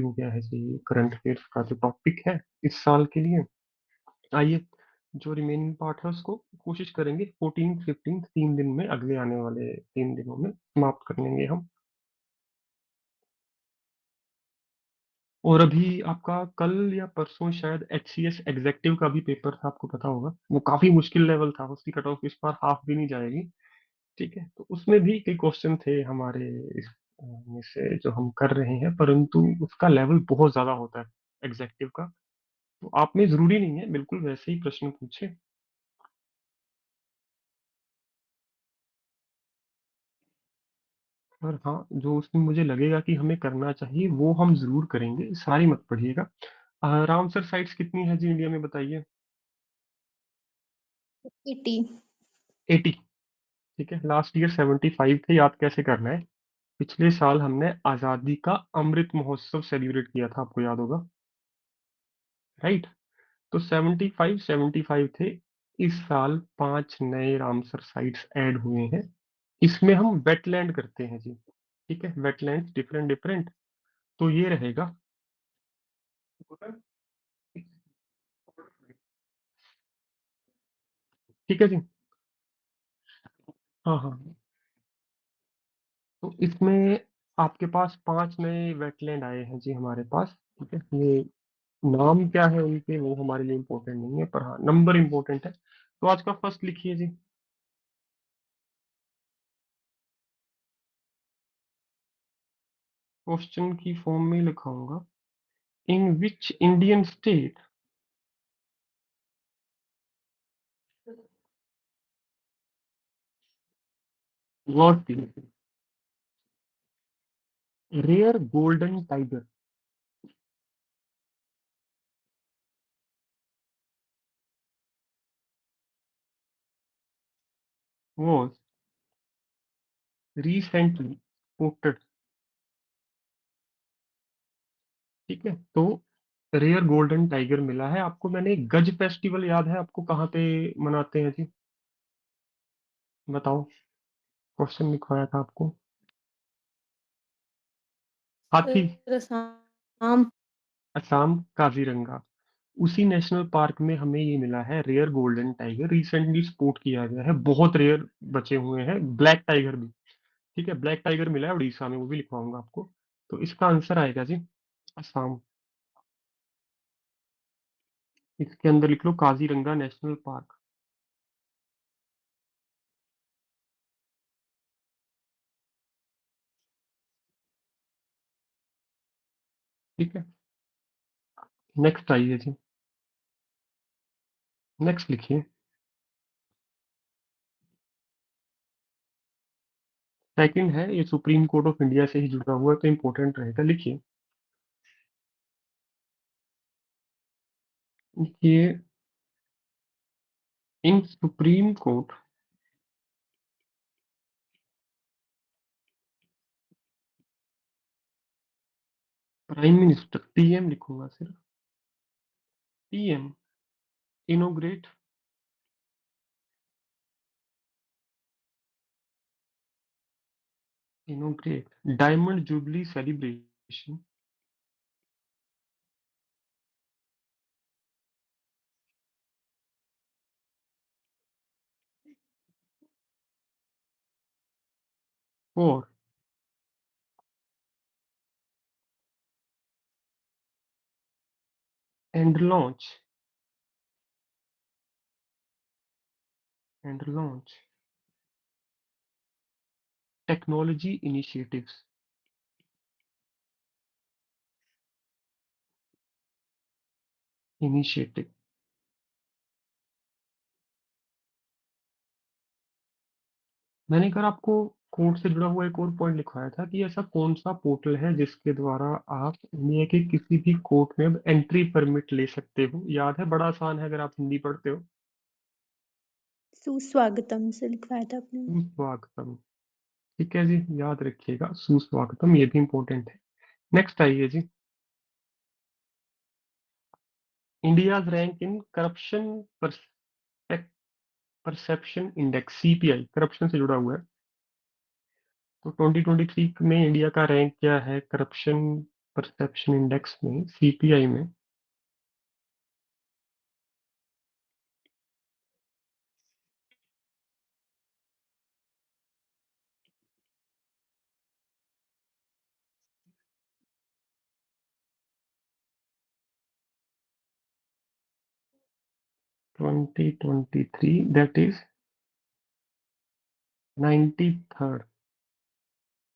हो गया है जी करंट अफेयर्स का जो टॉपिक है इस साल के लिए। आइए जो रिमेनिंग पार्ट है उसको कोशिश करेंगे 14 15 3 दिन में, अगले आने वाले 3 दिनों में समाप्त कर लेंगे हम। और अभी आपका कल या परसों शायद HCS एग्जेक्टिव का भी पेपर था, आपको पता होगा। वो काफी मुश्किल लेवल था, उसकी कट ऑफ इस बार हाफ भी नहीं जाएगी। ठीक है, तो उसमें भी कई क्वेश्चन थे हमारे इस में से जो हम कर रहे हैं, परंतु उसका लेवल बहुत ज्यादा होता है एग्जेक्टिव का। तो आप में जरूरी नहीं है बिल्कुल वैसे ही प्रश्न पूछे। पर हाँ, जो उसमें मुझे लगेगा कि हमें करना चाहिए वो हम जरूर करेंगे, सारी मत पढ़िएगा। रामसर साइट्स कितनी है जी इंडिया में, बताइए। 80। 80। ठीक है, लास्ट ईयर 75 थे, याद कैसे करना है। पिछले साल हमने आजादी का अमृत महोत्सव सेलिब्रेट किया था, आपको याद होगा, राइट। तो 75 थे। इस साल 5 नए रामसर साइट्स ऐड हुए हैं। इसमें हम वेटलैंड करते हैं जी। ठीक है, वेटलैंड डिफरेंट डिफरेंट। तो ये रहेगा। ठीक है जी। हाँ हाँ। तो इसमें आपके पास 5 नए वेटलैंड आए हैं जी हमारे पास। ठीक है, ये नाम क्या है उनके वो हमारे लिए इम्पोर्टेंट नहीं है, पर हाँ नंबर इम्पोर्टेंट है। तो आज का फर्स्ट लिखिए जी। क्वेश्चन की फॉर्म में लिखाऊंगा। In which Indian state was the rare golden tiger was recently spotted। ठीक है, तो रेयर गोल्डन टाइगर मिला है आपको। मैंने गज फेस्टिवल याद है आपको, कहाँ पे मनाते हैं जी, बताओ। क्वेश्चन लिखवाया था आपको। हाथी। सर असम। असम काजीरंगा। उसी नेशनल पार्क में हमें ये मिला है rare golden tiger, recently sport किया गया है, बहुत रेयर बचे हुए हैं। ब्लैक टाइगर भी। ठीक है, ब्लैक टाइगर मिला है उड़ीसा में, वो भी लिखवाऊंगा आपको। तो इसका आंसर आएगा जी असम। इसके अंदर लिख लो काजीरंगा नेशनल पार्क। ठीक है, नेक्स्ट आइए जी। नेक्स्ट लिखिए। सेकंड है, ये सुप्रीम कोर्ट ऑफ इंडिया से ही जुड़ा हुआ है तो इंपॉर्टेंट रहेगा, लिखिए। ये in supreme court prime minister, PM लिखूंगा सिर्फ। PM inaugurate inaugurate diamond jubilee celebration for and launch technology initiative. मैंने अगर आपको कोर्ट से जुड़ा हुआ एक और पॉइंट लिखवाया था कि ऐसा कौन सा पोर्टल है जिसके द्वारा आप इंडिया के किसी भी कोर्ट में अब एंट्री परमिट ले सकते हो, याद है, बड़ा आसान है अगर आप हिंदी पढ़ते हो। सुस्वागतम से लिखवाया था आपने। सुस्वागतम। ठीक है जी, याद रखिएगा सुस्वागतम, ये भी इंपॉर्टेंट है। नेक्स्ट आइए जी। India's rank in corruption perception index, CPI, corruption से जुड़ा हुआ है। तो 2023 में इंडिया का रैंक क्या है करप्शन परसेप्शन इंडेक्स में, सीपीआई में। 2023, दैट इज 93rd।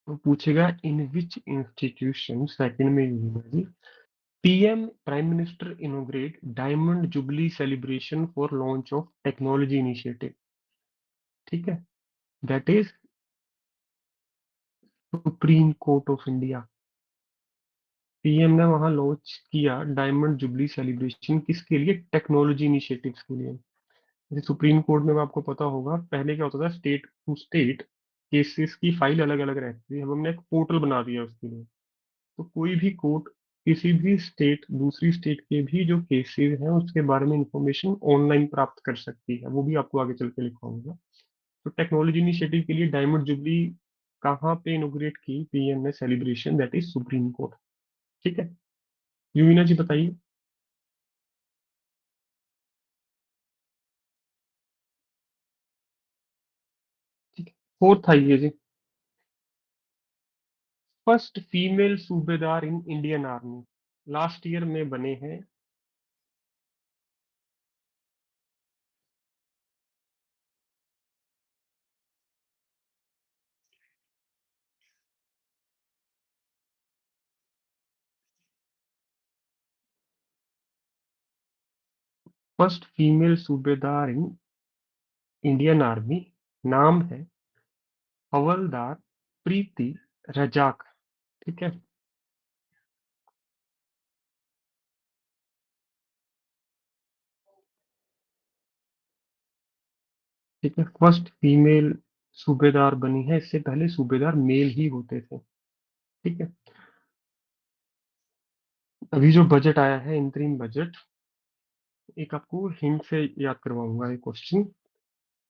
तो पूछेगा इन विच इंस्टीट्यूशन, सेकंड में university, PM prime minister इनोग्रेट diamond jubilee celebration for launch of technology initiative. ठीक है, that is supreme court of India. PM ने वहां लॉन्च किया डायमंड जुबली सेलिब्रेशन, किसके लिए? टेक्नोलॉजी इनिशिएटिव्स के लिए। जैसे सुप्रीम कोर्ट में आपको पता होगा पहले क्या होता था, स्टेट टू स्टेट केसेस की फाइल अलग अलग रहती थी, अब हमने एक पोर्टल बना दिया उसके लिए। तो कोई भी कोर्ट किसी भी स्टेट, दूसरी स्टेट के भी जो केसेस हैं उसके बारे में इंफॉर्मेशन ऑनलाइन प्राप्त कर सकती है, वो भी आपको आगे चल के लिखवाऊंगा। तो टेक्नोलॉजी इनिशिएटिव के लिए डायमंड जुबली कहाँ पे इनोग्रेट की पीएम ने celebration? That is supreme court. ठीक है, यूमिना जी बताइए। ठीक है, फोर्थ आइए जी। फर्स्ट फीमेल सूबेदार in Indian army, last year में बने हैं। फर्स्ट फीमेल सूबेदार इन इंडियन आर्मी, नाम है हवलदार प्रीति रजाक। ठीक है। ठीक है, फर्स्ट फीमेल सूबेदार बनी है, इससे पहले सूबेदार मेल ही होते थे। ठीक है। अभी जो बजट आया है, इंतरिम बजट, एक आपको हिंट से याद करवाऊंगा एक क्वेश्चन।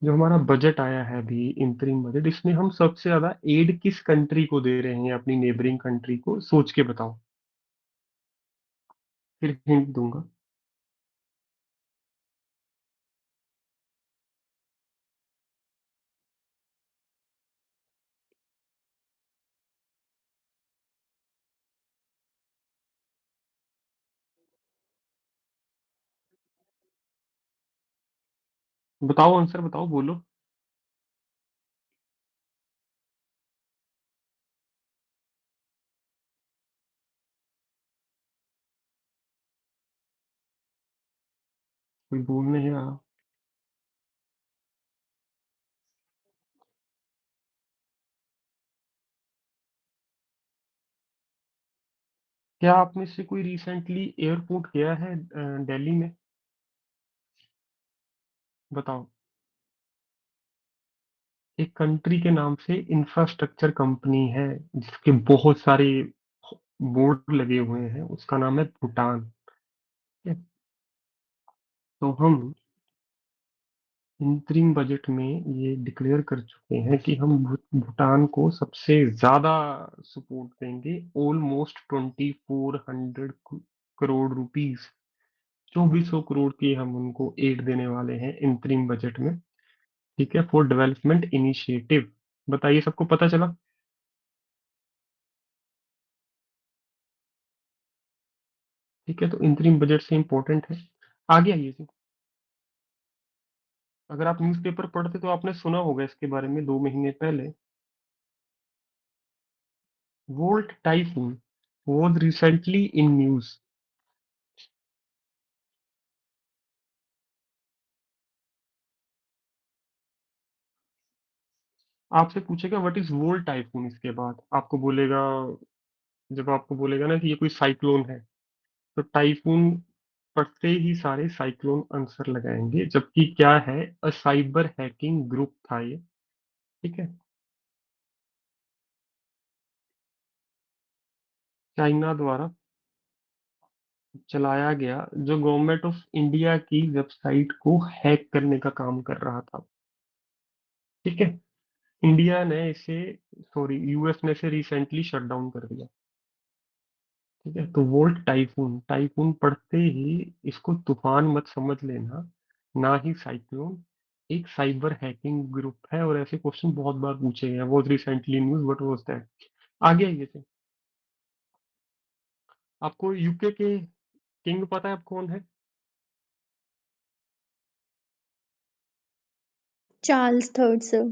जो हमारा बजट आया है अभी, इंतरिम बजट, इसमें हम सबसे ज्यादा एड किस कंट्री को दे रहे हैं? अपनी नेबरिंग कंट्री को, सोच के बताओ, फिर हिंट दूंगा। बताओ, आंसर बताओ, बोलो। कोई बोल नहीं रहा। क्या आप में से कोई रिसेंटली एयरपोर्ट गया है दिल्ली में? बताओ। एक कंट्री के नाम से इंफ्रास्ट्रक्चर कंपनी है, जिसके बहुत सारे बोर्ड लगे हुए हैं, उसका नाम है भूटान। ठीक है? तो हम इंतरिम बजट में ये डिक्लेयर कर चुके हैं कि हम भूटान को सबसे ज्यादा सपोर्ट देंगे, ऑलमोस्ट 2400 करोड़ रुपीस, 2400 करोड़ की हम उनको एड देने वाले हैं इंतरिम बजट में। ठीक है, फॉर डेवलपमेंट इनिशिएटिव। बताइए, सबको पता चला? ठीक है, तो इंतरिम बजट से इंपॉर्टेंट है। आगे आइए जी। अगर आप न्यूज़पेपर पढ़ते तो आपने सुना होगा इसके बारे में 2 महीने पहले। Volt typhoon was recently in news। आपसे पूछेगा व्हाट इज वोल्ट टाइफून, इसके बाद आपको बोलेगा, जब आपको बोलेगा ना कि ये कोई साइक्लोन है, तो टाइफून पढ़ते ही सारे साइक्लोन आंसर लगाएंगे, जबकि क्या है, अ साइबर हैकिंग ग्रुप था ये। ठीक है, चाइना द्वारा चलाया गया, जो गवर्नमेंट ऑफ इंडिया की वेबसाइट को हैक करने का काम कर रहा था। ठीक है, इंडिया ने इसे, सॉरी, यूएस ने इसे रिसेंटली शट डाउन कर दिया। ठीक है, तो वोल्ट टाइफून, टाइफून पढ़ते ही इसको तूफान मत समझ लेना, ना ही साइक्लोन। एक साइबर हैकिंग ग्रुप है और ऐसे क्वेश्चन बहुत बार पूछे गए हैं। Was recently news, what was that? आगे आइए थे। आपको यूके के किंग पता है आप कौन है? Charles third sir.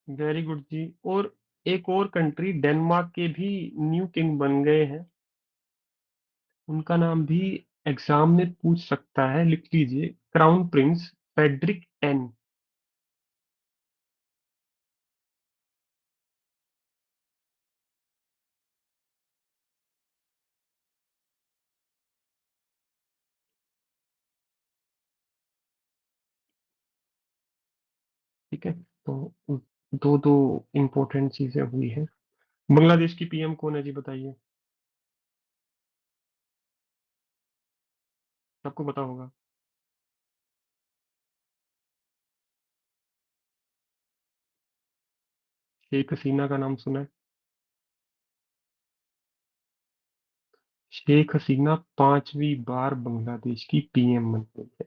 Very good जी। और एक और कंट्री डेनमार्क के भी न्यू किंग बन गए हैं, उनका नाम भी एग्जाम में पूछ सकता है, लिख लीजिए, क्राउन प्रिंस फेडरिक टेन। ठीक है, तो दो दो इम्पोर्टेंट चीजें हुई है। बांग्लादेश की पीएम कौन है जी, बताइए। सबको पता होगा। शेख हसीना का नाम सुना है? शेख हसीना 5वीं बार बांग्लादेश की पीएम बन गई है।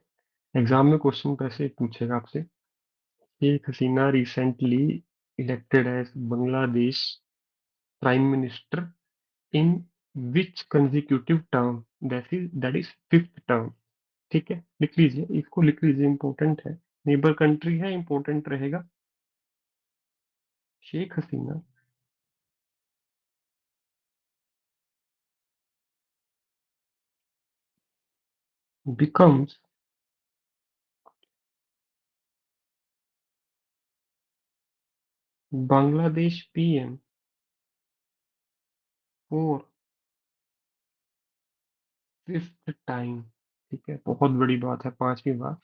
एग्जाम में क्वेश्चन कैसे पूछेगा आपसे। Sheikh Hasina recently elected as Bangladesh prime minister in which consecutive term, that is fifth term. ठीक है, लिख लीजिए, इसको लिख लीजिए, इंपॉर्टेंट है। नेबर कंट्री है, इंपॉर्टेंट रहेगा। Sheikh Hasina becomes Bangladesh PM for fifth time. ठीक है, बहुत बड़ी बात है, 5वीं बार।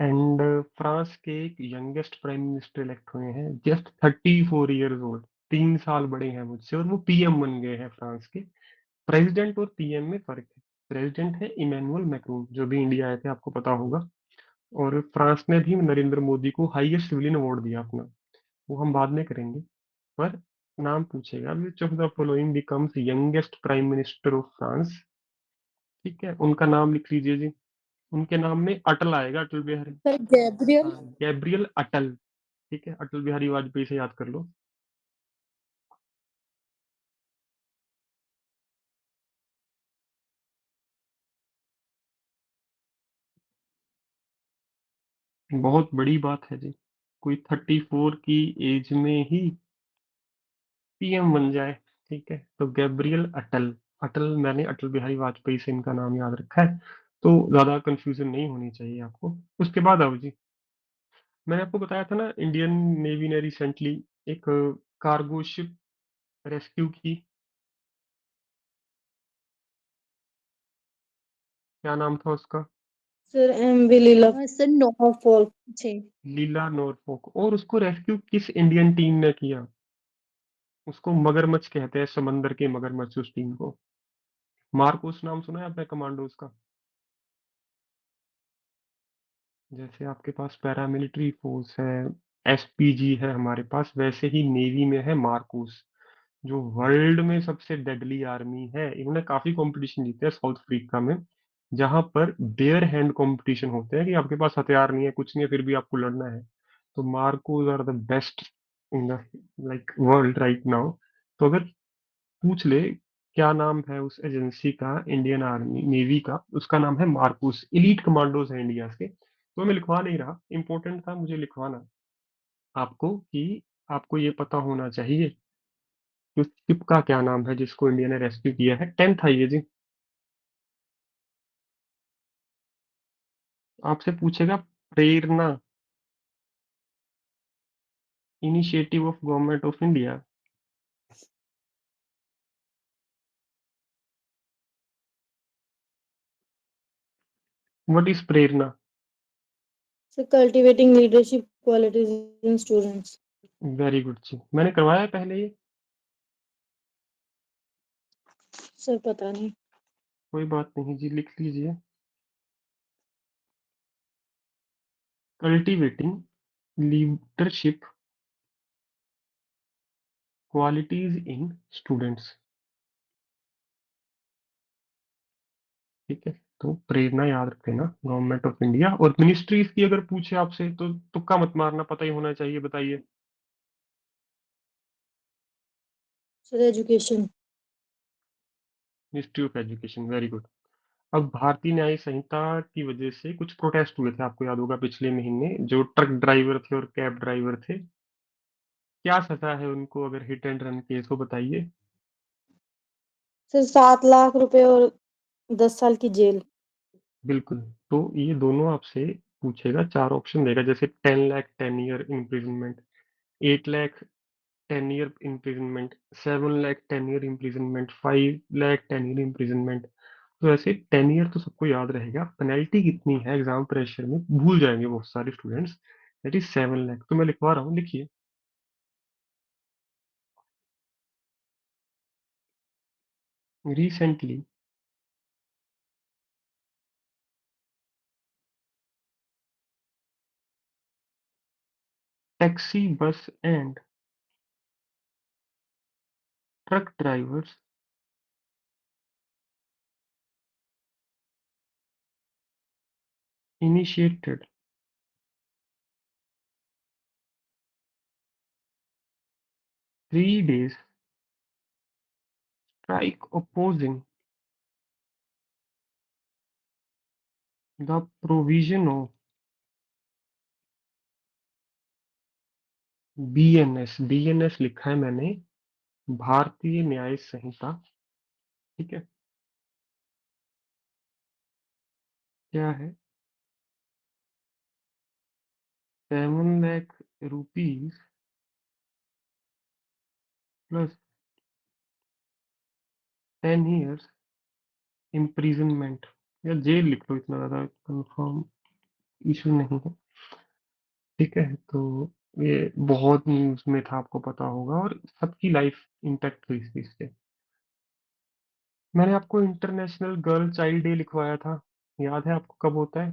एंड फ्रांस के एक यंगेस्ट प्राइम मिनिस्टर इलेक्ट हुए हैं, जस्ट 34 ईयर्स ओल्ड। 3 साल बड़े हैं मुझसे और वो पीएम बन गए हैं फ्रांस के। प्रेसिडेंट और पीएम में फर्क है। प्रेसिडेंट है इमैनुअल मैक्रोन, जो भी इंडिया आए थे, आपको पता होगा। और फ्रांस ने भी नरेंद्र मोदी को हाईएस्ट सिविलियन अवार्ड दिया अपना, वो हम बाद में करेंगे। पर नाम पूछेगा, which of the following becomes youngest prime minister of France. ठीक है, उनका नाम लिख लीजिए जी। उनके नाम में अटल आएगा, अटल बिहारी। Sir Gabriel. हाँ, गैब्रियल अटल। ठीक है, अटल बिहारी वाजपेयी से याद कर लो। बहुत बड़ी बात है जी, कोई 34 की एज में ही पीएम बन जाए। ठीक है, तो गैब्रियल अटल। अटल, मैंने अटल बिहारी वाजपेयी से इनका नाम याद रखा है, तो ज्यादा कंफ्यूजन नहीं होनी चाहिए आपको। उसके बाद आओ जी, मैंने आपको बताया था ना, इंडियन नेवी ने रिसेंटली एक कार्गो शिप रेस्क्यू की। क्या नाम था उसका? Sir M V Lila. Sir Norfolk छे। लीला नॉरफॉक। और उसको रेस्क्यू किस इंडियन टीम ने किया? उसको मगरमच्छ कहते हैं, समंदर के मगरमच्छ उस टीम को। मार्कोस नाम सुना है आपने कमांडोज का? जैसे आपके पास पैरामिलिट्री फोर्स है, एसपीजी है हमारे पास, वैसे ही नेवी में है मार्कोस, जो वर्ल्ड में सबसे डेडली आर्मी है। इन्होंने काफी कंपटीशन जीते हैं साउथ अफ्रीका में, जहां पर बेयर हैंड कंपटीशन होते हैं कि आपके पास हथियार नहीं है, कुछ नहीं है, फिर भी आपको लड़ना है। तो MARCOS are the best in the like world right now. तो अगर पूछ ले क्या नाम है उस एजेंसी का, इंडियन आर्मी नेवी का, उसका नाम है मार्कोस। इलीट कमांडोज है इंडिया के। तो मैं लिखवा नहीं रहा, इंपॉर्टेंट था मुझे लिखवाना आपको, कि आपको ये पता होना चाहिए कि उस शिप का क्या नाम है जिसको इंडिया ने रेस्क्यू किया है। 10th आइए जी, आपसे पूछेगा Prerna, initiative of government of India. What is Prerna? Sir cultivating leadership qualities in students. Very good जी, मैंने करवाया है पहले ये। सर पता नहीं। कोई बात नहीं जी, लिख लीजिए, cultivating leadership qualities in students. ठीक है, तो प्रेरणा याद रख लेना, गवर्नमेंट ऑफ इंडिया। और मिनिस्ट्रीज की अगर पूछे आपसे तो तुक्का मत मारना, पता ही होना चाहिए, बताइए। Sir education. Ministry of education, very good. अब भारतीय न्याय संहिता की वजह से कुछ प्रोटेस्ट हुए थे, आपको याद होगा पिछले महीने, जो ट्रक ड्राइवर थे और कैब ड्राइवर थे, क्या सजा है उनको अगर हिट एंड रन केस हो, बताइए। सर 7 लाख रुपए और 10 साल की जेल। बिल्कुल। तो ये दोनों आपसे पूछेगा, चार ऑप्शन देगा, जैसे 10 lakh 10 year imprisonment, 8 lakh 10 year imprisonment, 7 lakh 10 year imprisonment, 5 lakh 10 year imprisonment. तो ऐसे 10 ईयर तो सबको याद रहेगा, पेनल्टी कितनी है एग्जाम प्रेशर में भूल जाएंगे बहुत सारे स्टूडेंट्स। That is 7 lakh. तो मैं लिखवा रहा हूँ, लिखिए। Recently taxi bus and truck drivers initiated 3 days strike opposing the provision of BNS. BNS लिखा है मैंने, भारतीय न्याय संहिता। ठीक है, क्या है, 7 lakh rupees plus 10 years imprisonment, या जेल लिख लो, इतना ज्यादा कंफर्म इशू नहीं है। ठीक है, तो ये बहुत न्यूज में था, आपको पता होगा, और सबकी लाइफ इंटैक्ट हुई थी इससे। मैंने आपको इंटरनेशनल गर्ल चाइल्ड डे लिखवाया था, याद है आपको कब होता है?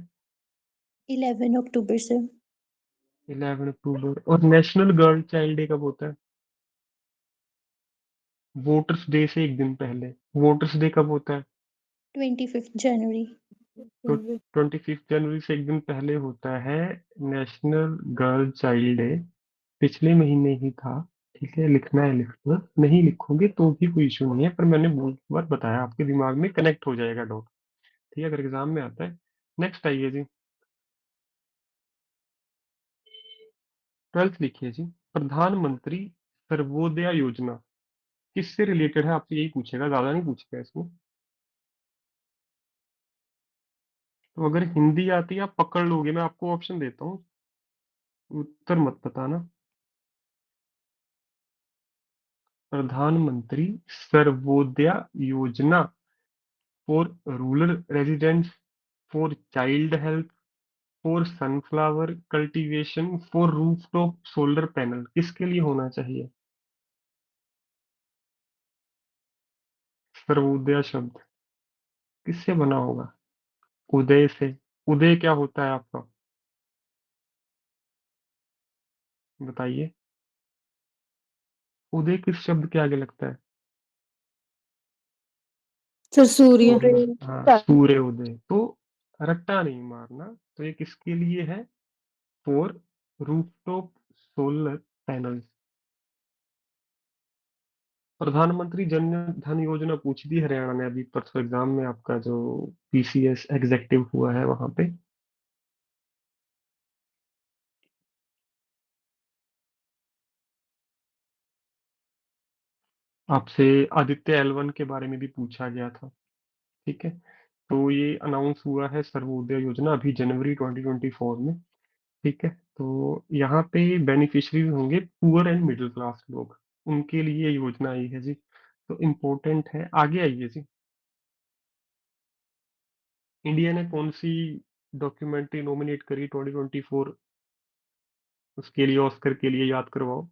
11 अक्टूबर से। 11 अक्टूबर। और नेशनल गर्ल चाइल्ड डे कब होता है? वोटर्स डे से एक दिन पहले। वोटर्स डे कब होता है? 25 जनवरी। तो 25 जनवरी से एक दिन पहले होता है नेशनल गर्ल चाइल्ड डे। पिछले महीने ही था। ठीक है, लिखना है लिख लो, नहीं लिखोगे तो भी कोई इशू नहीं है, पर मैंने बहुत बार बताया, आपके दिमाग में कनेक्ट हो जाएगा डॉट। ठीक है, अगर एग्जाम में आता है। नेक्स्ट आइए जी, 12th लिखिए जी। प्रधानमंत्री सर्वोदय योजना किससे रिलेटेड है, आपसे यही पूछेगा, ज्यादा नहीं पूछेगा इसमें। तो अगर हिंदी आती है आप पकड़ लोगे, मैं आपको ऑप्शन देता हूँ, उत्तर मत बताना। प्रधानमंत्री सर्वोदय योजना, for rural residents, for child health, for sunflower cultivation, for rooftop solar panel, किसके लिए होना चाहिए? सर्वोदय शब्द किससे बना होगा? उदय से। उदय क्या होता है आपका, बताइए। उदय किस शब्द के आगे लगता है? सर सूर्य। हाँ, सूर्य उदय। तो रट्टा नहीं मारना। तो ये किसके लिए है? For rooftop solar panels. प्रधानमंत्री जन धन योजना पूछी थी हरियाणा ने अभी परसों एग्जाम में, आपका जो पीसीएस एग्जेक्टिव हुआ है वहां पे। आपसे आदित्य L1 के बारे में भी पूछा गया था। ठीक है, तो ये अनाउंस हुआ है सर्वोदय योजना अभी जनवरी 2024 में। ठीक है, तो यहाँ पे बेनिफिशरीज होंगे पुअर एंड मिडिल क्लास लोग, उनके लिए ये योजना आई है जी। तो इम्पोर्टेंट है, आगे आइए जी। इंडिया ने कौन सी डॉक्यूमेंट्री नॉमिनेट करी 2024, उसके लिए ऑस्कर के लिए, याद करवाओ।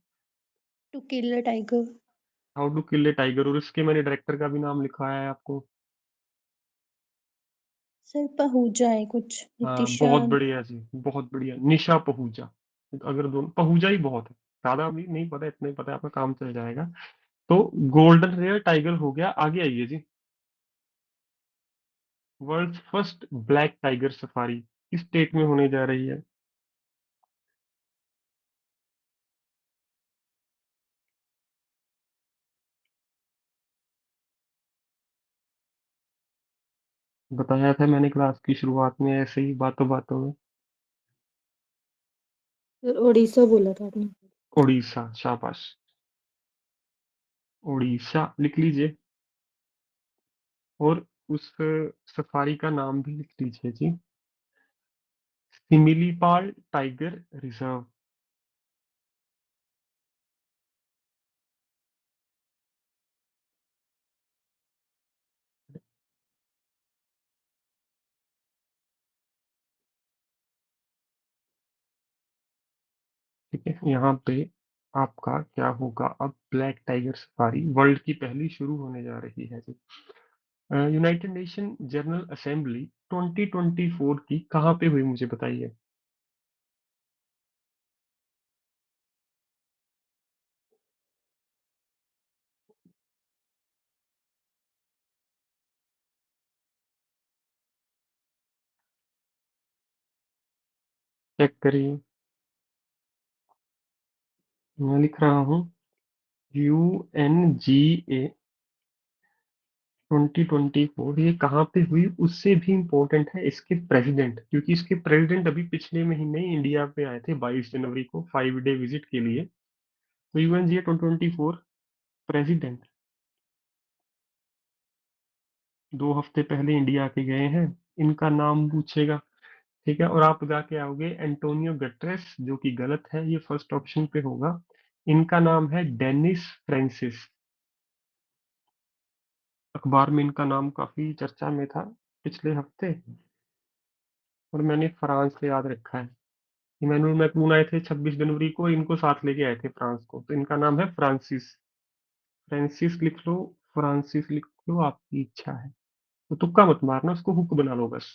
To kill a tiger. How to kill a tiger, और इसके मैंने डायरेक्टर का भी नाम लिखवाया है आपको। सर पहुंचा है कुछ हाँ, नितिशा। बहुत बढ़िया जी, बहुत बढ़िया, निशा पहूजा। अगर दोनों पहूजा ही बहुत है, ज्यादा भी नहीं पता, इतना ही पता है, आपका काम चल जाएगा। तो गोल्डन रेयर टाइगर हो गया, आगे आइए जी। World first black tiger safari किस स्टेट में होने जा रही है? बताया था मैंने क्लास की शुरुआत में ऐसे ही बातों बातों में। सर उड़ीसा बोला था आपने। उड़ीसा, शाबाश। उड़ीसा लिख लीजिए। और उस सफारी का नाम भी लिख लीजिए जी। Similipal tiger reserve. ठीक है, यहाँ पे आपका क्या होगा अब? ब्लैक टाइगर सफारी वर्ल्ड की पहली शुरू होने जा रही है जी। यूनाइटेड नेशन जनरल असेंबली 2024 की कहाँ पे हुई, मुझे बताइए। चेक करिए। मैं लिख रहा हूँ UNGA 2024। ये कहाँ पे हुई उससे भी इम्पोर्टेंट है इसके प्रेसिडेंट, क्योंकि इसके प्रेसिडेंट अभी पिछले महीने ही इंडिया पे आए थे 22 जनवरी को 5 डे विजिट के लिए। तो UNGA 2024 प्रेसिडेंट 2 हफ्ते पहले इंडिया के गए हैं। इनका नाम पूछेगा। ठीक है, और आप जाके आओगे एंटोनियो गटरेस, जो कि गलत है, ये फर्स्ट ऑप्शन पे होगा। इनका नाम है डेनिस फ्रांसिस। अखबार में इनका नाम काफी चर्चा में था पिछले हफ्ते। और मैंने फ्रांस से याद रखा है। इमैनुअल मैक्रोन आए थे 26 जनवरी को, इनको साथ लेके आए थे फ्रांस को, तो इनका नाम है फ्रांसिस। फ्रांसिस लिख लो, फ्रांसिस लिख लो, आपकी इच्छा है। तो तुक्का मत मारना, उसको हुक बना लो बस।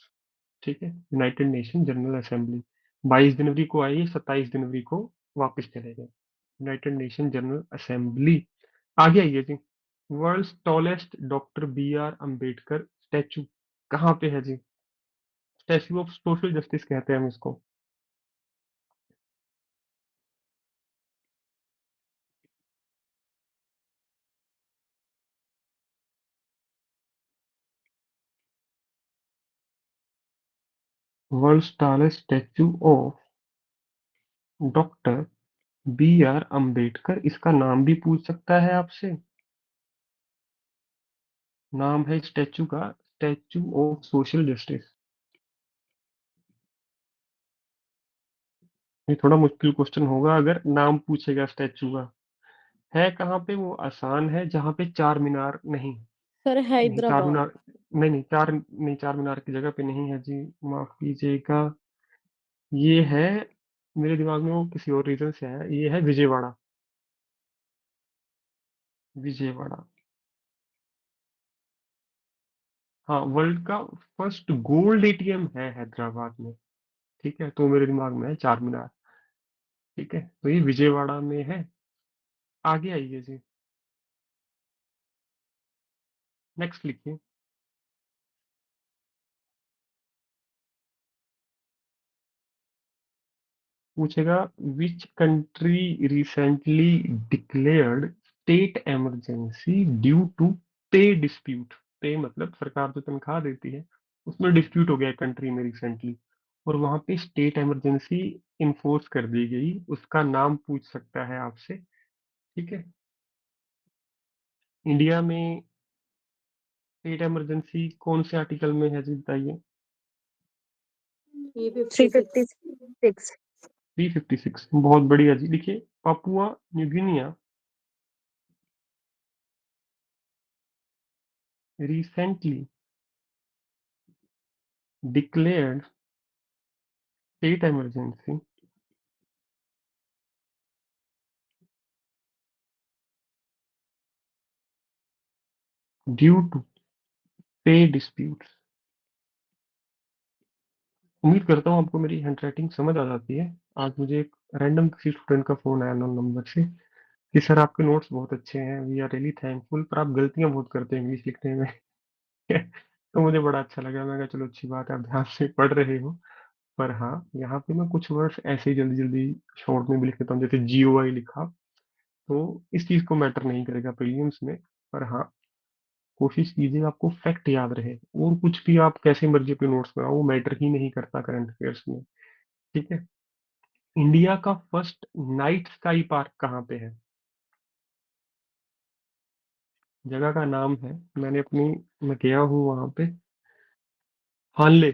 ठीक है, यूनाइटेड नेशन जनरल असेंबली 22 जनवरी को आई, 27 जनवरी को वापस चले गए। United nation general assembly. आगे आइए जी। World tallest doctor BR Ambedkar statue कहाँ पे है जी? स्टैचू ऑफ सोशल जस्टिस कहते हैं हम इसको। World tallest statue of doctor BR Ambedkar, इसका नाम भी पूछ सकता है आपसे। नाम है स्टैचू का स्टैचू ऑफ सोशल जस्टिस। ये थोड़ा मुश्किल क्वेश्चन होगा अगर नाम पूछेगा स्टैचू का। है कहाँ पे? वो आसान है, जहाँ पे चार मीनार नहीं। सर नहीं चार हैदराबाद। मीनार, नहीं नहीं चार नहीं, चार मीनार की जगह पे नहीं है जी। माफ कीजिएगा। ये है, मेरे दिमाग में वो किसी और रीजन से है, ये है विजयवाड़ा। विजयवाड़ा। हाँ, वर्ल्ड का फर्स्ट गोल्ड ATM है हैदराबाद में। ठीक है, तो मेरे दिमाग में है चार मीनार। ठीक है, तो ये विजयवाड़ा में है। आगे आइए जी। नेक्स्ट लिखिए। पूछेगा which country recently declared state emergency due to pay dispute. Pay मतलब सरकार जो तनख्वाह देती है, उसमें डिस्प्यूट हो गया कंट्री में रिसेंटली, और वहां पे स्टेट इमरजेंसी इन्फोर्स कर दी गई। उसका नाम पूछ सकता है आपसे। ठीक है, इंडिया में स्टेट इमरजेंसी कौन से आर्टिकल में है जी, बताइए। 356। 356। 356, बहुत बढ़िया जी। लिखिए, Papua New Guinea recently declared state emergency due to pay disputes. उम्मीद करता हूँ आपको मेरी हैंडराइटिंग समझ आ जाती है। आज मुझे एक रैंडम किसी स्टूडेंट का फोन आया नॉन नंबर से कि सर आपके नोट्स बहुत अच्छे हैं, वी आर रियली थैंकफुल, पर आप गलतियां बहुत करते हैं इंग्लिश लिखने में। तो मुझे बड़ा अच्छा लगा, मैं कहा चलो अच्छी बात है, आप ध्यान से पढ़ रहे हो। पर हाँ, यहाँ पे मैं कुछ वर्ड्स ऐसे ही जल्दी जल्दी शॉर्ट में भी लिख देता हूँ, जैसे GOI लिखा। तो इस चीज को मैटर नहीं करेगा प्रीलिम्स में। पर हाँ, कोशिश कीजिए आपको फैक्ट याद रहे, और कुछ भी आप कैसे मर्जी अपने नोट्स बनाओ, वो मैटर ही नहीं करता करंट अफेयर्स में। ठीक है। इंडिया का फर्स्ट नाइट स्काई पार्क कहाँ पे है? जगह का नाम है, मैंने अपनी, मैं गया हूँ वहां पे। हानले।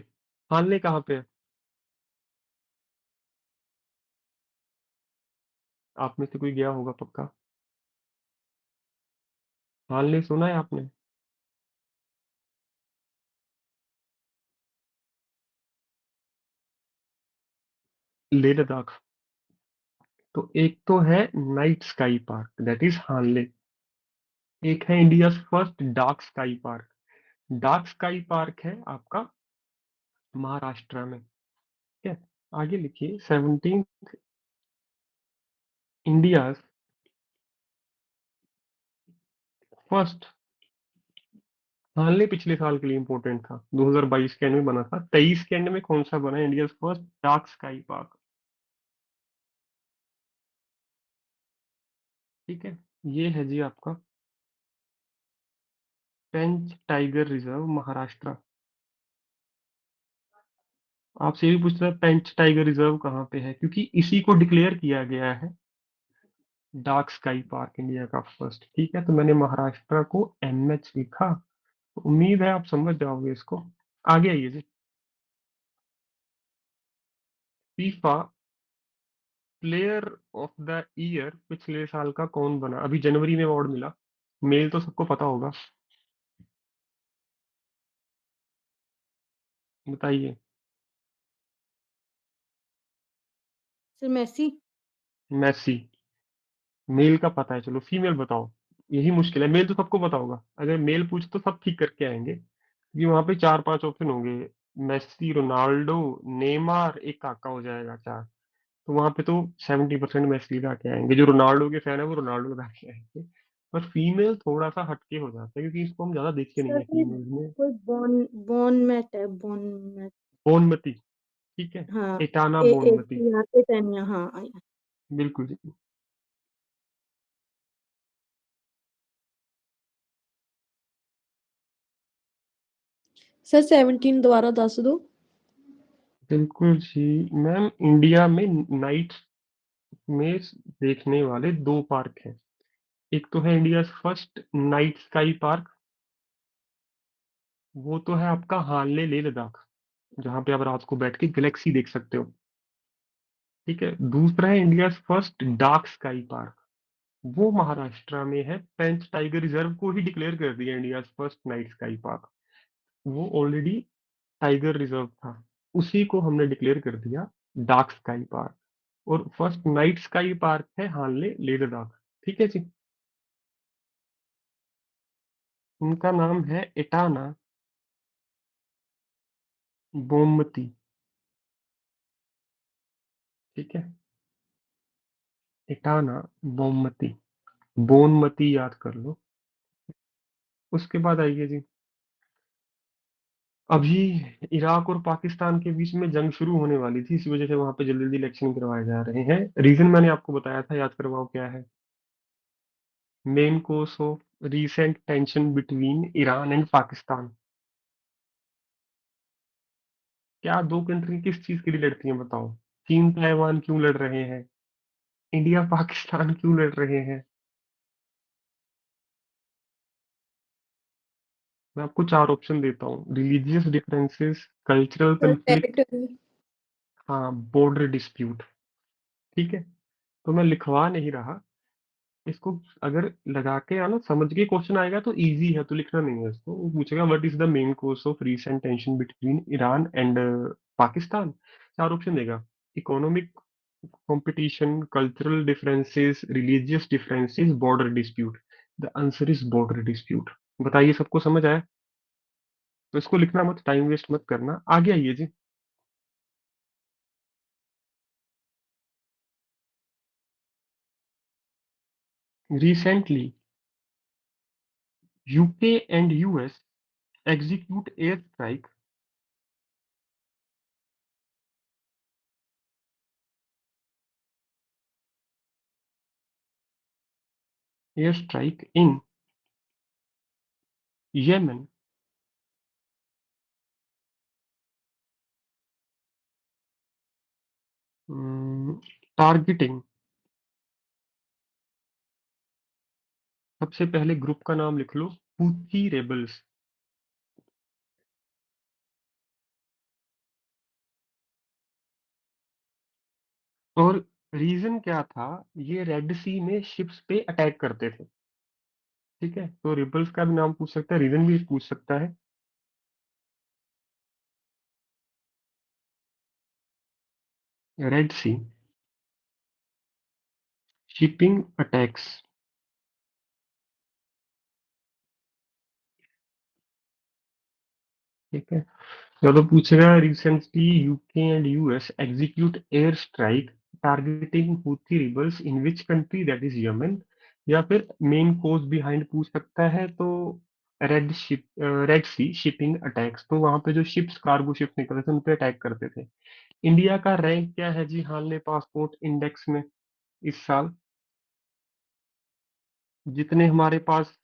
हानले कहाँ पे है? आप में से कोई गया होगा पक्का। हानले सुना है आपने? लेह लद्दाख। तो एक तो है night sky park, that is Hanle. एक है India first dark sky park. Dark sky park है आपका महाराष्ट्र में। ठीक है। आगे लिखिए, 17 इंडिया फर्स्ट। हाल ही पिछले साल के लिए इंपॉर्टेंट था, 2022 के एंड में बना था, 23 के एंड में कौन सा बना? India first dark sky park. ठीक है। ये है जी आपका पेंच टाइगर रिजर्व महाराष्ट्र। आपसे ये भी पूछ रहा है पेंच टाइगर रिजर्व कहाँ पे है, क्योंकि इसी को डिक्लेयर किया गया है डार्क स्काई पार्क इंडिया का फर्स्ट। ठीक है, तो मैंने महाराष्ट्र को MH लिखा। तो उम्मीद है आप समझ जाओगे इसको। आगे आइए जी। FIFA player of the year पिछले साल का कौन बना? अभी जनवरी में अवार्ड मिला, मेल तो सबको पता होगा। बताइए। Sir Messi. मैसी। मेल का पता है, चलो फीमेल बताओ। यही मुश्किल है, मेल तो सबको पता होगा, अगर मेल पूछ तो सब ठीक करके आएंगे, क्योंकि वहां पे 4 5 ऑप्शन होंगे। मेसी, रोनाल्डो, नेमार, एक काका हो जाएगा 4। तो वहां पे तो 70% मैसी लगा के आएंगे, जो रोनाल्डो के फैन है वो रोनाल्डो लगा के आएंगे। पर फीमेल थोड़ा सा हटके हो जाता है, क्योंकि इसको हम ज्यादा देखते नहीं सर है ये फीमेल में। कोई बॉन मैट है, बॉन मैट। बोनमती। ठीक है। हाँ। एटाना ए ए बोनमती। यहाँ एटानिया, हाँ। बिल्कुल जी। सर 17 दोबारा दस दो। बिल्कुल जी। मैम, इंडिया में नाइट में देखने वाले 2 पार्क हैं। एक तो है India first night sky park, वो तो है आपका हानले लेह लद्दाख, जहाँ पे आप रात को बैठ के गैलेक्सी देख सकते हो। ठीक है। दूसरा है India first dark sky park, वो महाराष्ट्र में है, पेंच टाइगर रिजर्व को ही डिक्लेयर कर दिया India first night sky park. वो ऑलरेडी टाइगर रिजर्व था, उसी को हमने डिक्लेयर कर दिया डार्क स्काई पार्क। और फर्स्ट नाइट स्काई पार्क है हानले लेह लद्दाख। ठीक है जी। उनका नाम है एटाना बोमती। ठीक है। एटाना बोमती। बोनमती याद कर लो। उसके बाद आइए जी। अभी इराक और पाकिस्तान के बीच में जंग शुरू होने वाली थी, इसी वजह से वहां पे जल्दी जल्दी इलेक्शन करवाए जा रहे हैं। रीजन मैंने आपको बताया था, याद करवाओ क्या है? Main course of recent tension between Iran and Pakistan. क्या दो कंट्री किस चीज के लिए लड़ती हैं बताओ? चीन ताइवान क्यों लड़ रहे हैं? इंडिया पाकिस्तान क्यों लड़ रहे हैं? मैं आपको 4 ऑप्शन देता हूँ। Religious differences, cultural sir conflict, territory. हाँ बॉर्डर डिस्प्यूट। ठीक है। तो मैं लिखवा नहीं रहा इसको। अगर लगा के आना समझ के क्वेश्चन आएगा तो इजी है, तो लिखना नहीं है इसको। वो पूछेगा what is the main course of recent tension between Iran and Pakistan. 4 option देगा। Economic competition, cultural differences, religious differences, border dispute. The answer is border dispute. बताइए, सबको समझ आया? तो इसको लिखना मत, टाइम वेस्ट मत करना। आगे आइए जी। Recently UK and US execute air strike. Air strike in Yemen. Targeting. सबसे पहले ग्रुप का नाम लिख लो, हूथी रेबल्स। और रीजन क्या था? ये रेड सी में शिप्स पे अटैक करते थे। ठीक है, तो रिबल्स का भी नाम पूछ सकता है, रीजन भी पूछ सकता है। रेड सी शिपिंग अटैक्स। ठीक है, चलो पूछेगा, recently UK and US execute air strike targeting Houthi rebels in which country, that is Yemen. या फिर मेन कोज बिहाइंड पूछ सकता है, तो रेड सी शिपिंग अटैक्स, तो वहां पे जो शिप्स, कार्गो शिप निकलते थे उन पे अटैक करते थे। इंडिया का रैंक क्या है जी हाल में पासपोर्ट इंडेक्स में इस साल? जितने हमारे पास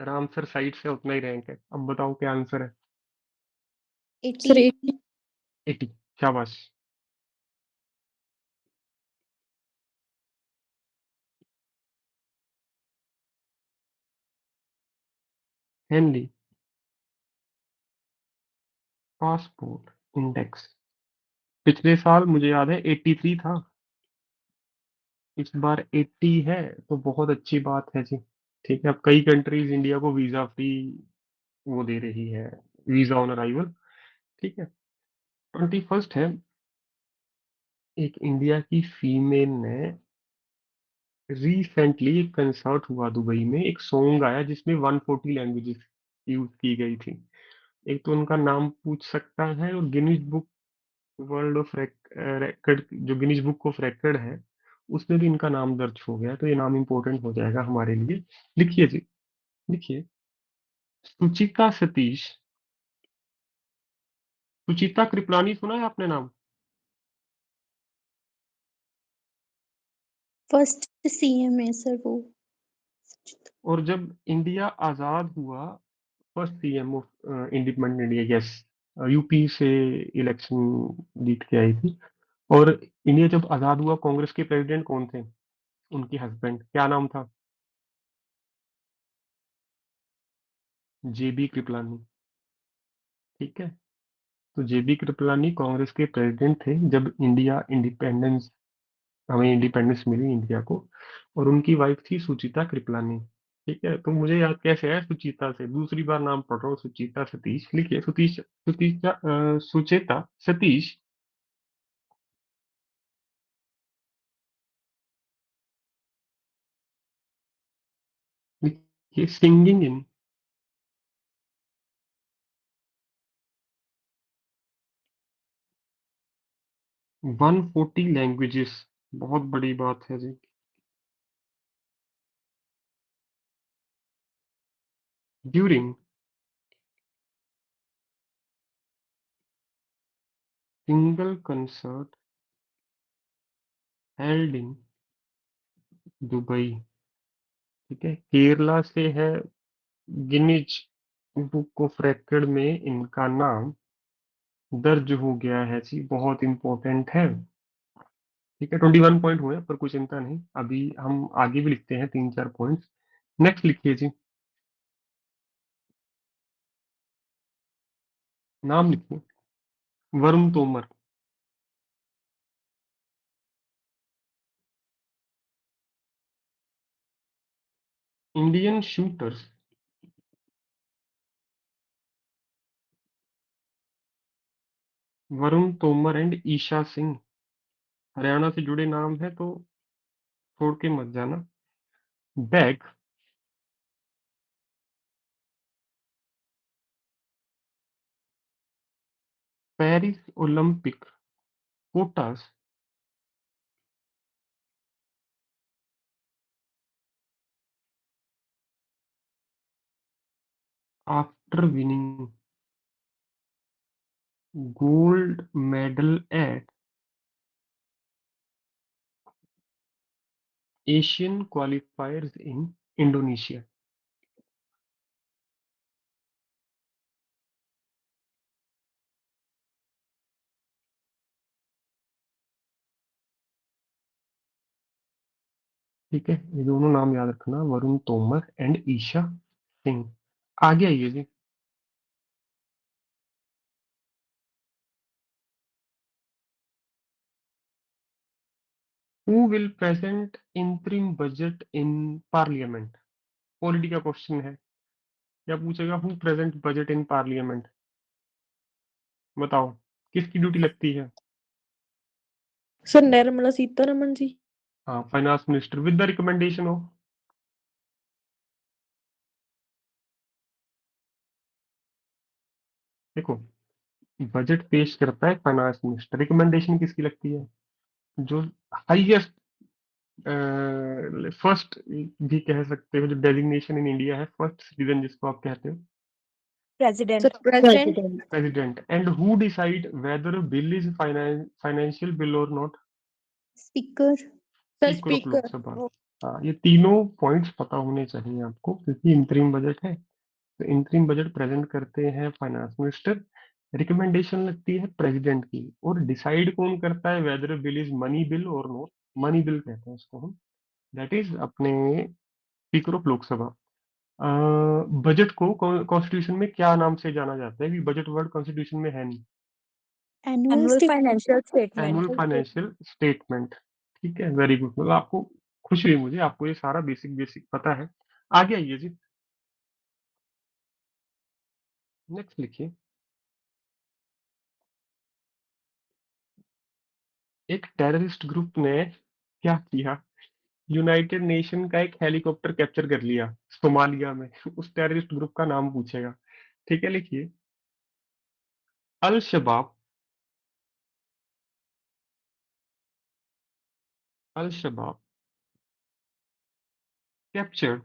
रामसर साइट्स है उतना ही रैंक है। अब बताओ क्या आंसर है? 80। सर 80। 80। शाबाश। हेनली पासपोर्ट इंडेक्स पिछले साल मुझे याद है 83 था, इस बार 80 है, तो बहुत अच्छी बात है जी। ठीक है, अब कई कंट्रीज इंडिया को वीजा फ्री वो दे रही है, वीजा ऑन अराइवल। ठीक है, 21 है। एक इंडिया की फीमेल ने रिसेंटली, एक कंसर्ट हुआ दुबई में, एक सॉन्ग आया जिसमें 140 लैंग्वेजेस यूज की गई थी। एक तो उनका नाम पूछ सकता है, और Guinness book world of record, जो गिनीज बुक ऑफ रिकॉर्ड है, उसमें भी इनका नाम दर्ज हो गया है, तो ये नाम इंपॉर्टेंट हो जाएगा हमारे लिए। लिखिए जी, लिखिए। सुचिता सतीश। सुचिता कृपलानी सुना है आपने नाम? फर्स्ट सीएम है सर वो। और जब इंडिया आजाद हुआ, first CM of independent India, yes, UP से इलेक्शन जीत के आई थी। और इंडिया जब आजाद हुआ, कांग्रेस के प्रेसिडेंट कौन थे? उनके हस्बैंड, क्या नाम था? जेबी कृपलानी। ठीक है, तो जेबी कृपलानी कांग्रेस के प्रेसिडेंट थे जब हमें इंडिपेंडेंस मिली इंडिया को। और उनकी वाइफ थी सुचिता कृपलानी। ठीक है, तो मुझे याद कैसे है, सुचिता से दूसरी बार नाम पढ़ रहा हूँ, सुचिता सतीश। लिखिए, सुचेता सतीश। लिखिए, सिंगिंग इन 140 लैंग्वेजेस, बहुत बड़ी बात है जी। During single concert held in Dubai. ठीक है, केरला से है, गिनीज बुक ऑफ रिकॉर्ड में इनका नाम दर्ज हो गया है जी, बहुत इंपॉर्टेंट है। ठीक है, 21 पॉइंट हुए, पर कोई चिंता नहीं, अभी हम आगे भी लिखते हैं 3-4 पॉइंट्स। नेक्स्ट लिखिए जी, नाम लिखिए। Varun Tomar. Indian shooters. Varun Tomar and Isha Singh. Haryana से जुड़े नाम है, तो छोड़ के मत जाना। Bag. Paris Olympic quotas. after winning gold medal at Asian qualifiers in Indonesia. ठीक है, ये दोनों नाम याद रखना, वरुण तोमर एंड ईशा सिंह। आगे आइए जी। Who will present interim budget in parliament? Polity का क्वेश्चन है। क्या पूछेगा? Who present budget in parliament? बताओ, किसकी ड्यूटी लगती है? सर निर्मला सीतारमण जी। हाँ, finance minister with the recommendation of. देखो, बजट पेश करता है फाइनेंस मिनिस्टर, रिकमेंडेशन किसकी लगती है? जो हाईएस्ट, फर्स्ट भी कह सकते हो, जो डेजिग्नेशन इन इंडिया है, फर्स्ट सिटीजन जिसको आप कहते हो, sir president. President. President. And who decide whether bill is financial bill और not? Speaker. Sir speaker of speaker. Lok Sabha. हाँ, ये तीनों पॉइंट्स पता होने चाहिए आपको, क्योंकि इंतरिम बजट है। तो इंतरिम बजट प्रेजेंट करते हैं फाइनेंस मिनिस्टर, रिकमेंडेशन लगती है प्रेसिडेंट की, और डिसाइड कौन करता है whether bill is money bill और नॉट? मनी बिल कहते हैं उसको हम, दैट इज अपने स्पीकर ऑफ लोकसभा। बजट को कॉन्स्टिट्यूशन में क्या नाम से जाना जाता है? कि बजट वर्ड कॉन्स्टिट्यूशन में है नहीं। Annual annual statement. Financial annual statement. Financial statement. ठीक है, वेरी गुड। मतलब आपको खुशी हुई मुझे, आपको ये सारा बेसिक बेसिक पता है। आगे आइए जी, नेक्स्ट लिखिए। एक टेररिस्ट ग्रुप ने क्या किया? यूनाइटेड नेशन का एक हेलीकॉप्टर कैप्चर कर लिया सोमालिया में। उस टेररिस्ट ग्रुप का नाम पूछेगा। ठीक है, लिखिए। अल Shabaab, Al Shabaab captured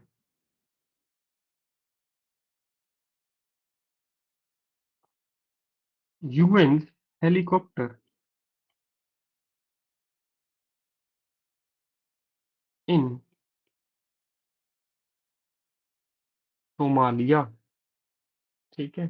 UN helicopter in Somalia. ठीक है,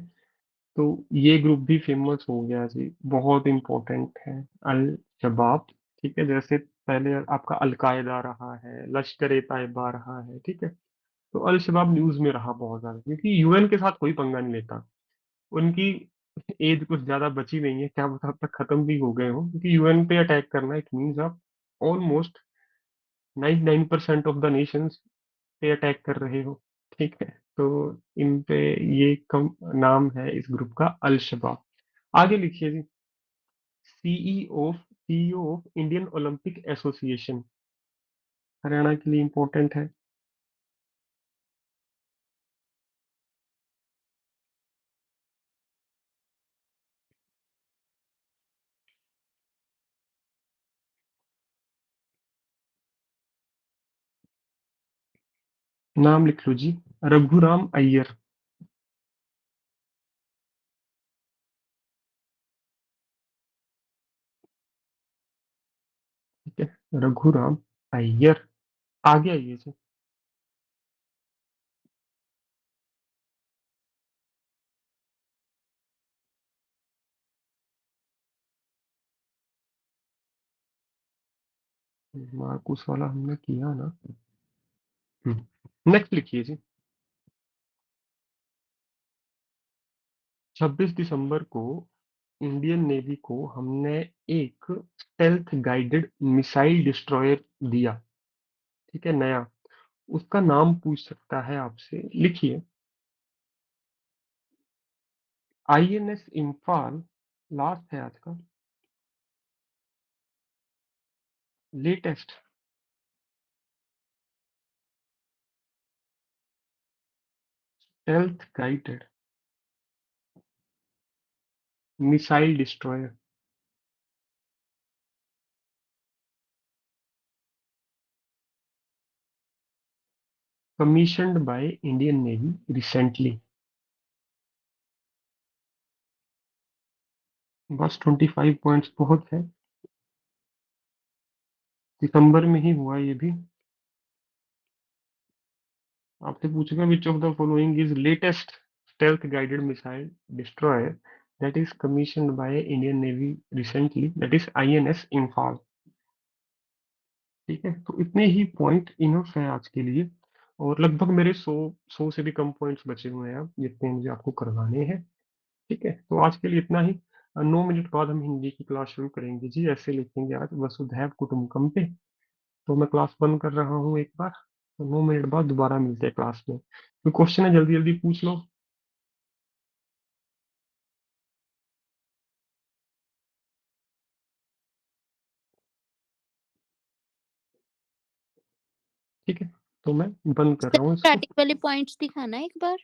तो ये ग्रुप भी फेमस हो गया जी, बहुत इंपॉर्टेंट है। अल शबाब। ठीक है, जैसे पहले आपका अलकायदा रहा है, लश्कर ए तैयबा रहा है। ठीक है, तो अल शबाब न्यूज में रहा बहुत ज्यादा, क्योंकि यूएन के साथ कोई पंगा नहीं लेता। उनकी एज कुछ ज्यादा बची नहीं है, क्या पता अब तक खत्म भी हो गए हो, क्योंकि यूएन पे अटैक करना इट मीन्स आप ऑलमोस्ट 99% ऑफ द नेशंस पे अटैक कर रहे हो। ठीक है, तो इन पे ये कम नाम है इस ग्रुप का, अल शबाब। आगे लिखिए जी। CEO of Indian Olympic association, Haryana के लिए इंपॉर्टेंट है। नाम लिख लो जी, रघुराम अय्यर। ठीक है, रघुराम अय्यर। आगे आइए जी। मार्कुस वाला हमने किया ना। नेक्स्ट लिखिए जी। 26 दिसंबर को इंडियन नेवी को हमने एक स्टेल्थ गाइडेड मिसाइल डिस्ट्रॉयर दिया। ठीक है, नया। उसका नाम पूछ सकता है आपसे, लिखिए। आईएनएस इम्फाल लास्ट है आज का, latest stealth guided missile destroyer commissioned by Indian Navy recently। बस 25 पॉइंट्स बहुत है। दिसंबर में ही हुआ ये भी। आपसे पूछेगा which of the following is latest stealth guided missile destroyer that is commissioned by Indian navy recently, that is INS Imphal. ठीक है, तो इतने ही पॉइंट इनफ है आज के लिए। और लगभग मेरे 100 से भी कम पॉइंट्स बचे हुए हैं अब, जितने मुझे आपको करवाने हैं। ठीक है, तो आज के लिए इतना ही। 9 मिनट बाद हम हिंदी की क्लास शुरू करेंगे जी। ऐसे लिखेंगे आज वसुधैव कुटुंबकम पे। तो मैं क्लास बंद कर रहा हूँ एक बार, तो 9 मिनट बाद दोबारा मिलते हैं क्लास में। कोई क्वेश्चन है जल्दी जल्दी पूछ लो। ठीक है, तो मैं बंद कर सर रहा हूँ इसको। स्टैटिक वाले पॉइंट्स दिखाना एक बार।